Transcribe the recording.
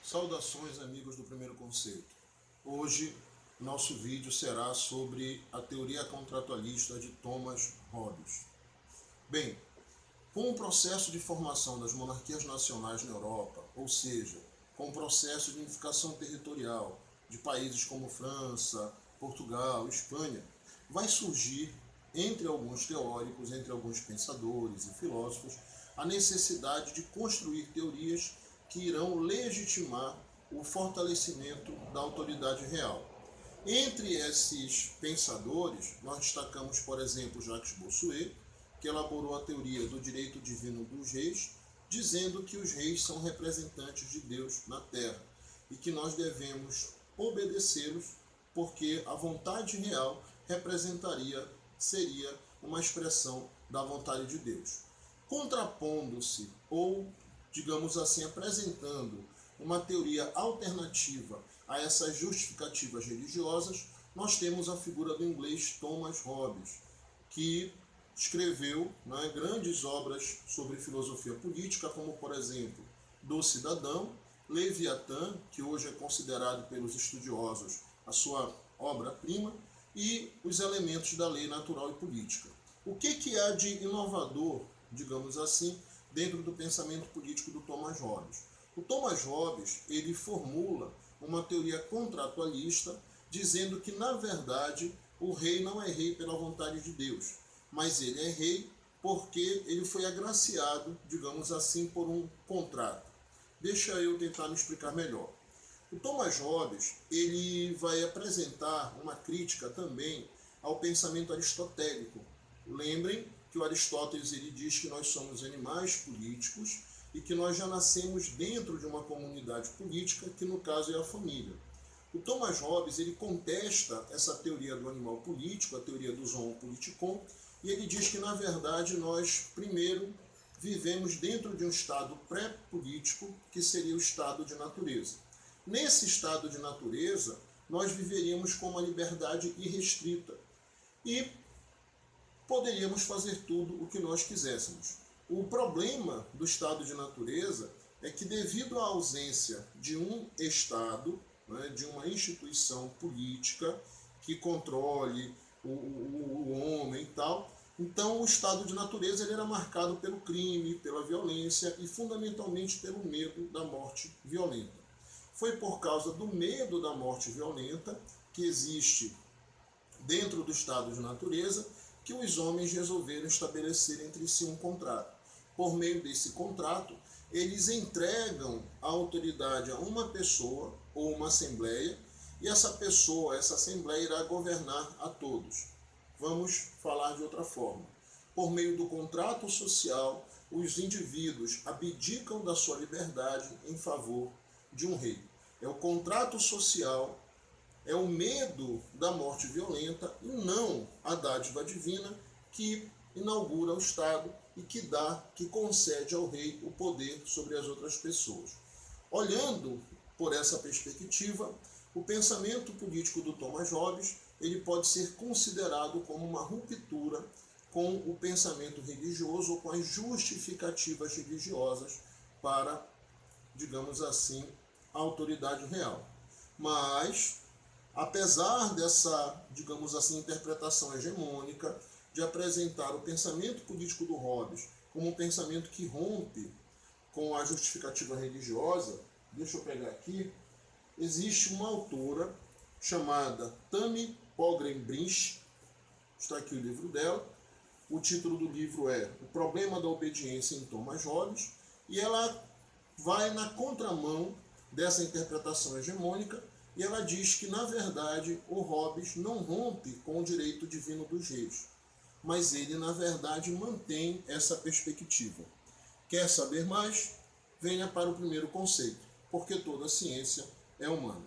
Saudações, amigos do primeiro conceito. Hoje, nosso vídeo será sobre a teoria contratualista de Thomas Hobbes. Bem, com o processo de formação das monarquias nacionais na Europa, ou seja, com o processo de unificação territorial de países como França, Portugal, Espanha, vai surgir, entre alguns teóricos, entre alguns pensadores e filósofos, a necessidade de construir teorias que irão legitimar o fortalecimento da autoridade real. Entre esses pensadores, nós destacamos, por exemplo, Jacques Bossuet, que elaborou a teoria do direito divino dos reis, dizendo que os reis são representantes de Deus na terra e que nós devemos obedecê-los porque a vontade real seria uma expressão da vontade de Deus. Contrapondo-se, ou, digamos assim, apresentando uma teoria alternativa a essas justificativas religiosas, nós temos a figura do inglês Thomas Hobbes, que escreveu grandes obras sobre filosofia política, como, por exemplo, Do Cidadão, Leviatã, que hoje é considerado pelos estudiosos a sua obra-prima, e Os Elementos da Lei Natural e Política. O que há de inovador, digamos assim, dentro do pensamento político do Thomas Hobbes? O Thomas Hobbes, ele formula uma teoria contratualista, dizendo que, na verdade, o rei não é rei pela vontade de Deus, mas ele é rei porque ele foi agraciado, digamos assim, por um contrato. Deixa eu tentar me explicar melhor. O Thomas Hobbes, ele vai apresentar uma crítica também ao pensamento aristotélico. Lembrem que o Aristóteles ele diz que nós somos animais políticos e que nós já nascemos dentro de uma comunidade política, que no caso é a família. O Thomas Hobbes ele contesta essa teoria do animal político, a teoria do zoon politikon, e ele diz que, na verdade, nós primeiro vivemos dentro de um estado pré-político, que seria o estado de natureza. Nesse estado de natureza, nós viveríamos com uma liberdade irrestrita e poderíamos fazer tudo o que nós quiséssemos. O problema do estado de natureza é que, devido à ausência de um Estado, de uma instituição política que controle o homem e tal, então o estado de natureza ele era marcado pelo crime, pela violência e fundamentalmente pelo medo da morte violenta. Foi por causa do medo da morte violenta que existe dentro do estado de natureza que os homens resolveram estabelecer entre si um contrato. Por meio desse contrato, eles entregam a autoridade a uma pessoa ou uma assembleia, e essa pessoa, essa assembleia, irá governar a todos. Vamos falar de outra forma. Por meio do contrato social, os indivíduos abdicam da sua liberdade em favor de um rei. É o contrato social, é o medo da morte violenta e não a dádiva divina que inaugura o Estado e que concede ao rei o poder sobre as outras pessoas. Olhando por essa perspectiva, o pensamento político do Thomas Hobbes ele pode ser considerado como uma ruptura com o pensamento religioso ou com as justificativas religiosas para, digamos assim, a autoridade real. Mas, apesar dessa, digamos assim, interpretação hegemônica, de apresentar o pensamento político do Hobbes como um pensamento que rompe com a justificativa religiosa, deixa eu pegar aqui, existe uma autora chamada Tammy Pogren-Brinch, está aqui o livro dela, o título do livro é O Problema da Obediência em Thomas Hobbes, e ela vai na contramão dessa interpretação hegemônica, e ela diz que, na verdade, o Hobbes não rompe com o direito divino dos reis, mas ele, na verdade, mantém essa perspectiva. Quer saber mais? Venha para o primeiro conceito, porque toda ciência é humana.